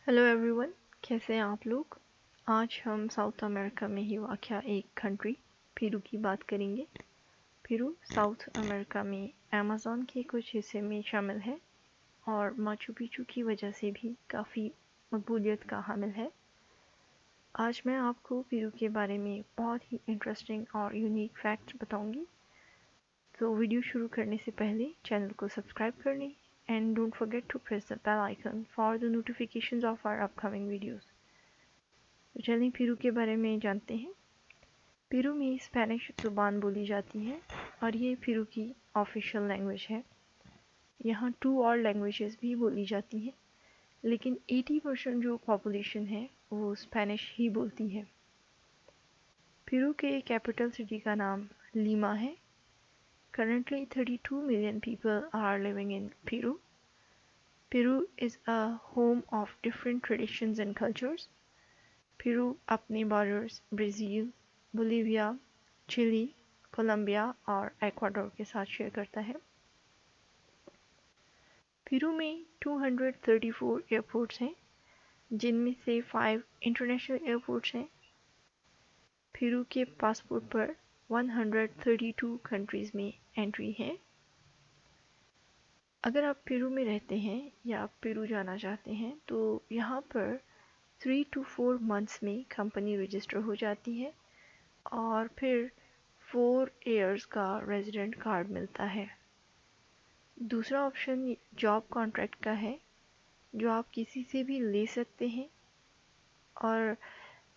Hello everyone, कैसे हैं आप लोग। आज हम साउथ अमेरिका में ही वाक़या एक कंट्री पेरू की बात करेंगे। पेरू साउथ अमेरिका में अमेज़न के कुछ हिस्से में शामिल है और माचू पिचू की वजह से भी काफ़ी मकबूलियत का हामिल है। आज मैं आपको पेरू के बारे में बहुत ही इंटरेस्टिंग और यूनिक फैक्ट्स बताऊंगी। तो वीडियो शुरू करने से पहले चैनल को सब्सक्राइब कर लें and don't forget to press the bell icon for the notifications of our upcoming videos. तो चलिए पेरू के बारे में जानते हैं। पेरू में स्पेनिश ज़ुबान बोली जाती है और ये पेरू की ऑफिशियल लैंग्वेज है। यहाँ 2 और लैंग्वेजेस भी बोली जाती हैं, लेकिन 80% जो पॉपुलेशन है वो स्पेनिश ही बोलती है। पेरू के कैपिटल सिटी का नाम लीमा है। Currently 32 million people are living in Peru. Peru is a home of different traditions and cultures. Peru अपने borders Brazil, Bolivia, Chile, Colombia और इक्वाडोर के साथ शेयर करता है। पेरू में 234 एयरपोर्ट्स हैं, जिनमें से 5 इंटरनेशनल एयरपोर्ट्स हैं। पेरू के पासपोर्ट पर 132 कंट्रीज़ में एंट्री है। अगर आप पेरू में रहते हैं या आप पेरू जाना चाहते हैं तो यहाँ पर 3 to 4 मंथ्स में कंपनी रजिस्टर हो जाती है और फिर 4 इयर्स का रेजिडेंट कार्ड मिलता है। दूसरा ऑप्शन जॉब कॉन्ट्रैक्ट का है, जो आप किसी से भी ले सकते हैं और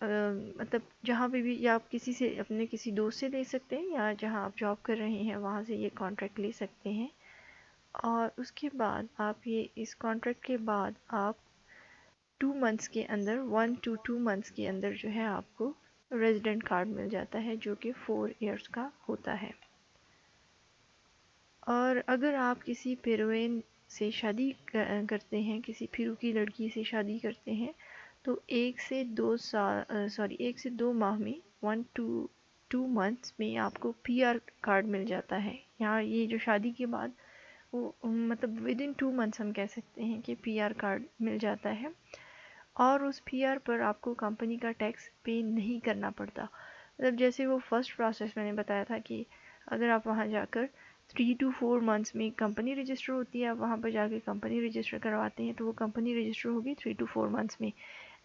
मतलब जहाँ पे भी, या आप किसी से, अपने किसी दोस्त से ले सकते हैं, या जहाँ आप जॉब कर रहे हैं वहाँ से ये कॉन्ट्रैक्ट ले सकते हैं। और उसके बाद आप इस कॉन्ट्रैक्ट के बाद आप 2 मंथ्स के अंदर 1 to 2 मंथ्स के अंदर जो है आपको रेजिडेंट कार्ड मिल जाता है, जो कि 4 इयर्स का होता है। और अगर आप किसी पेरुवियन से शादी करते हैं, किसी पेरू की लड़की से शादी करते हैं, तो 1 से 2 माह में 1 to 2 मंथ्स में आपको पीआर कार्ड मिल जाता है। यहाँ ये जो शादी के बाद वो मतलब विद इन 2 मंथ्स हम कह सकते हैं कि पीआर कार्ड मिल जाता है और उस पीआर पर आपको कंपनी का टैक्स पे नहीं करना पड़ता। मतलब जैसे वो फर्स्ट प्रोसेस मैंने बताया था कि अगर आप वहाँ जाकर 3 to 4 मंथ्स में कंपनी रजिस्टर होती है, आप वहाँ पर जाकर कंपनी रजिस्टर करवाते हैं, तो वो कंपनी रजिस्टर होगी 3 to 4 मंथ्स में,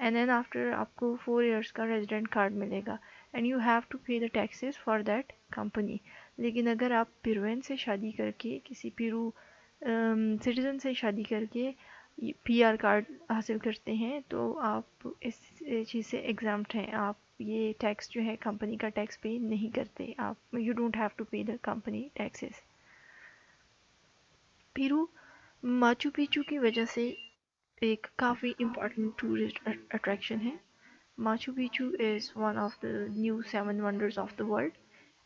एंड देन आफ्टर आपको 4 इयर्स का रेजिडेंट कार्ड मिलेगा एंड यू हैव टू पे the taxes for that company. लेकिन अगर आप पेरुवियन से शादी करके, किसी पेरू सिटीज़न से शादी करके पीआर कार्ड हासिल करते हैं, तो आप इस चीज़ से एग्जाम्प्ट हैं। आप ये टैक्स जो है, कंपनी का टैक्स पे नहीं करते, आप यू डोंट हैव टू पे the company taxes. Peru Machu Picchu की वजह से एक काफ़ी इम्पॉर्टेंट टूरिस्ट अट्रैक्शन है। Machu Picchu is one of the new 7 wonders of the world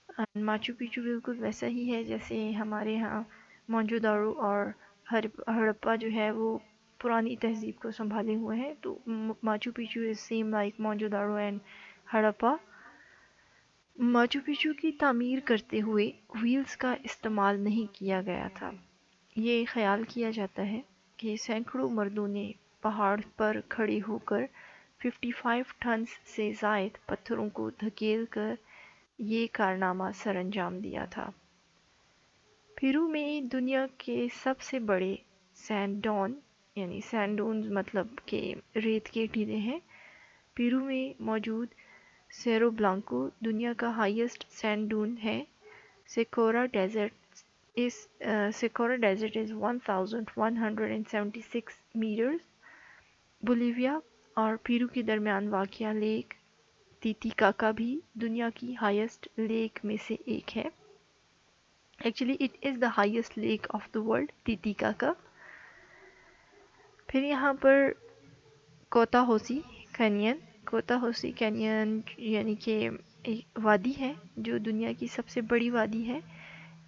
and Machu Picchu बिल्कुल वैसा ही है जैसे हमारे यहाँ मोंजोदारो और हड़प्पा जो है वो पुरानी तहज़ीब को संभाले हुए हैं। तो Machu Picchu is same like Mohenjodaro and Harappa. Machu Picchu की तामीर करते हुए व्हील्स का इस्तेमाल नहीं किया गया था। ये ख्याल किया जाता है कि सैकड़ों मर्दों ने पहाड़ पर खड़े होकर 55 टन से ज़ायद पत्थरों को धकेल कर ये कारनामा सरअंजाम दिया था। पेरू में दुनिया के सबसे बड़े सैंड डॉन, यानी सैंड डून्स मतलब के रेत के टीले हैं। पेरू में मौजूद सेरो ब्लांको दुनिया का हाईएस्ट सैंड डून है। सेकोरा डेजर्ट इज़ 1176 मीटर्स। बोलिविया और पेरू के दरमियान वाक़या लेक टिटिकाका भी दुनिया की हाईएस्ट लेक में से एक है। Actually, it is the highest lake of the world, Titicaca. फिर यहाँ पर कोताहोसी कैनियन यानी कि एक वादी है जो दुनिया की सबसे बड़ी वादी है।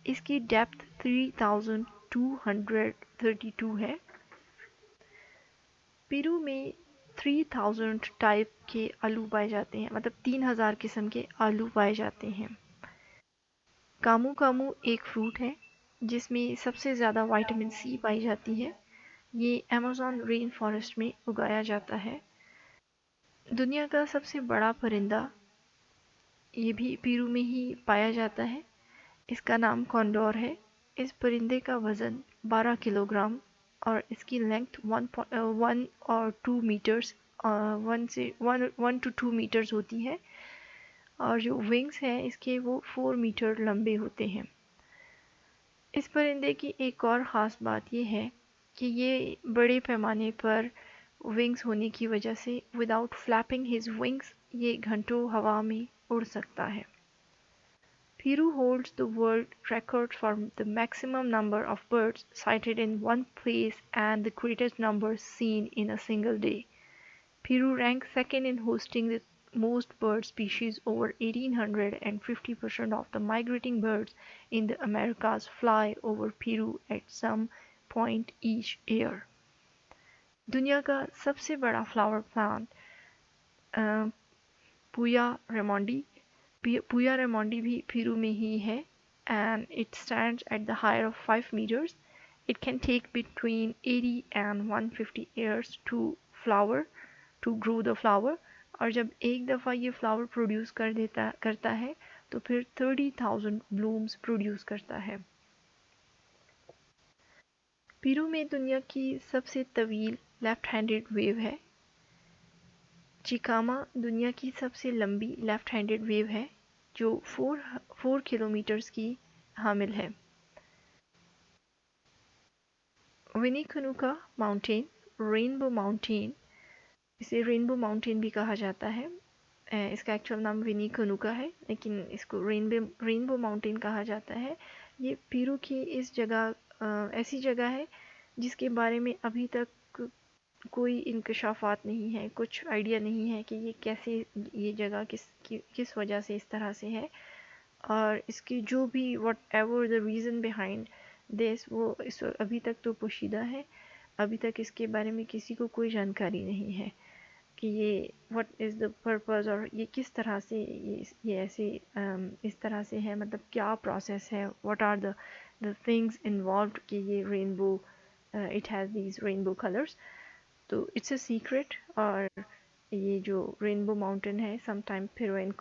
इसकी डेप्थ 3232 है। पेरू में 3000 टाइप के आलू पाए जाते हैं, मतलब 3000 किस्म के आलू पाए जाते हैं। कामू कामू एक फ्रूट है जिसमें सबसे ज़्यादा विटामिन सी पाई जाती है। ये अमेज़न रेन फॉरेस्ट में उगाया जाता है। दुनिया का सबसे बड़ा परिंदा ये भी पेरू में ही पाया जाता है। इसका नाम कॉन्डोर है। इस परिंदे का वज़न 12 किलोग्राम और इसकी लेंथ 1 और 2 मीटर्स 1 to 2 मीटर्स होती है और जो विंग्स हैं इसके वो 4 मीटर लंबे होते हैं। इस परिंदे की एक और ख़ास बात ये है कि ये बड़े पैमाने पर विंग्स होने की वजह से विदाउट फ्लैपिंग हिज विंग्स ये घंटों हवा में उड़ सकता है। Peru holds the world record for the maximum number of birds sighted in one place and the greatest number seen in a single day. Peru ranks second in hosting the most bird species, over 1800, and 50% of the migrating birds in the Americas fly over Peru at some point each year. दुनिया का सबसे बड़ा flower plant पुया रेमोंडी भी Peru में ही है and it stands at the height of 5 meters. It can take between 80 and 150 years to grow the flower और जब एक दफ़ा ये फ्लावर प्रोड्यूस करता है तो फिर 30,000 ब्लूम्स प्रोड्यूस करता है। पेरू में दुनिया की सबसे तवील लेफ्ट हैंडेड वेव है। चिकामा दुनिया की सबसे लंबी लेफ्ट हैंडेड वेव है जो 4 किलोमीटर्स की हामिल है। विनिकुनुका माउंटेन, रेनबो माउंटेन, इसे रेनबो माउंटेन भी कहा जाता है। इसका एक्चुअल नाम विनिकुनुका है लेकिन इसको रेनबो माउंटेन कहा जाता है। ये पेरू की इस जगह ऐसी जगह है जिसके बारे में अभी तक कोई इंकशाफात नहीं है, कुछ आइडिया नहीं है कि ये कैसे ये जगह किस वजह से इस तरह से है और इसकी जो भी what ever the reason behind this वो इस अभी तक तो पोशीदा है। अभी तक इसके बारे में किसी को कोई जानकारी नहीं है कि ये व्हाट इज़ द पर्पस और ये किस तरह से ये ऐसे इस तरह से है, मतलब क्या प्रोसेस है, what are the things involved कि ये rainbow it has these rainbow colours. तो इट्स अ सीक्रेट और ये जो रेनबो माउंटेन है sometime Peruvian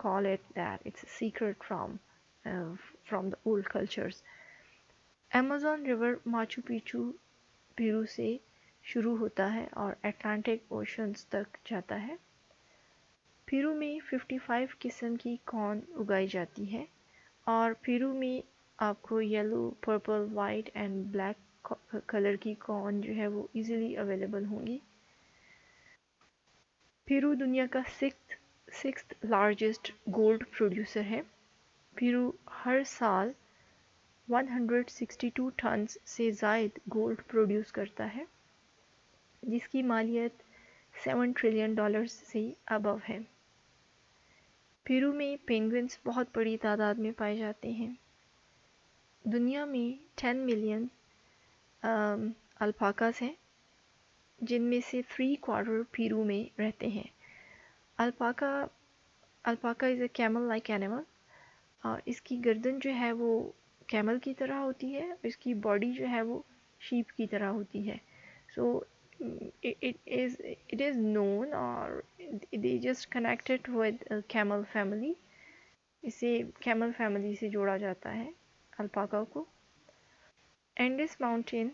call it that it's a secret from the old cultures. Amazon river Machu Picchu Peru से शुरू होता है और अटलांटिक ओशंस तक जाता है। पेरू में 55 किस्म की कॉर्न उगाई जाती है और पेरू में आपको yellow, purple, white and black colour की कॉर्न जो है वो इजीली अवेलेबल होंगी। पेरू दुनिया का सिक्स्थ लार्जेस्ट गोल्ड प्रोड्यूसर है। पेरू हर साल 162 टन से ज़ायद गोल्ड प्रोड्यूस करता है जिसकी मालियत $7 ट्रिलियन से अबव है। पेरू में पेंगुइन्स बहुत बड़ी तादाद में पाए जाते हैं। दुनिया में 10 मिलियन अल्पाकास हैं जिनमें से 3/4 पेरू में रहते हैं। Alpaca is a camel like animal और इसकी गर्दन जो है वो कैमल की तरह होती है, इसकी बॉडी जो है वो शीप की तरह होती है। सो it is known or they just connected with camel family. इसे कैमल फैमिली से जोड़ा जाता है अल्पाका को। एंडिस माउंटेन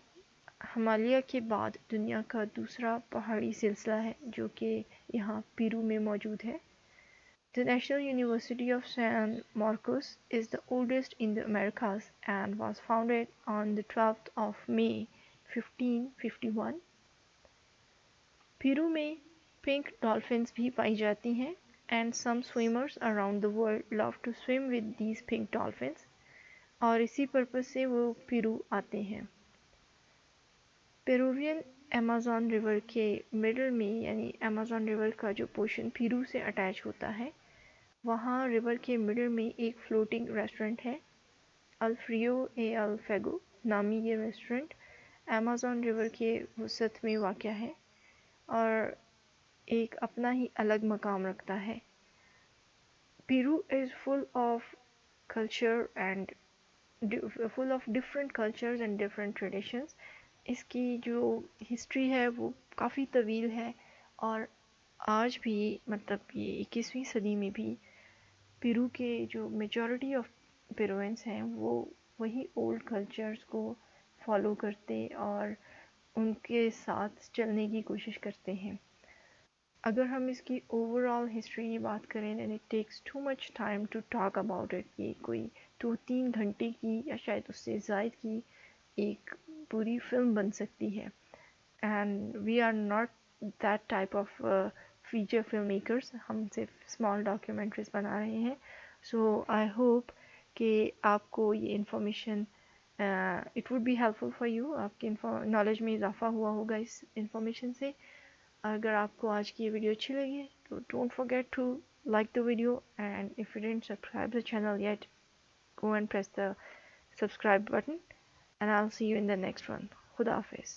हिमालय के बाद दुनिया का दूसरा पहाड़ी सिलसिला है जो कि यहाँ पेरू में मौजूद है। The National University of San Marcos is the oldest in the Americas and was founded on the 12th of May 1551. Peru में पिंक डॉल्फिन्स भी पाई जाती हैं and some swimmers around the world love to swim with these pink dolphins और इसी purpose से वो Peru आते हैं। पेरुवियन अमेज़न रिवर के मिडल में यानी अमेज़न रिवर का जो पोर्शन पेरू से अटैच होता है वहाँ रिवर के मिडल में एक फ्लोटिंग रेस्टोरेंट है। अल्फ्रियो ए अल फेगो नामी ये रेस्टोरेंट अमेज़न रिवर के वसत में वाक़या है और एक अपना ही अलग मकाम रखता है। Peru is full of culture and full of different cultures and different traditions. اس کی جو ہسٹری ہے وہ کافی طویل ہے، اور آج بھی مطلب یہ 21ویں صدی میں بھی پیرو کے جو میجورٹی آف پیروئنس ہیں وہ وہی اولڈ کلچرز کو فالو کرتے اور ان کے ساتھ چلنے کی کوشش کرتے ہیں۔ اگر ہم اس کی اوور آل ہسٹری کی بات کریں then it takes too much time to talk about it, یہ کوئی 2-3 گھنٹے کی یا شاید اس سے زائد کی ایک پوری فلم بن سکتی ہے، and we are not that type of feature film makers, ہم صرف اسمال ڈاکیومنٹریز بنا رہے ہیں۔ سو آئی ہوپ کہ آپ کو یہ information it would be helpful for you, آپ کی نالج میں اضافہ ہوا ہوگا اس انفارمیشن سے۔ اگر آپ کو آج کی یہ ویڈیو اچھی لگی تو don't forget to like the video, and if you didn't subscribe the channel yet, go and press the subscribe button, and I'll see you in the next one. Khuda Hafiz.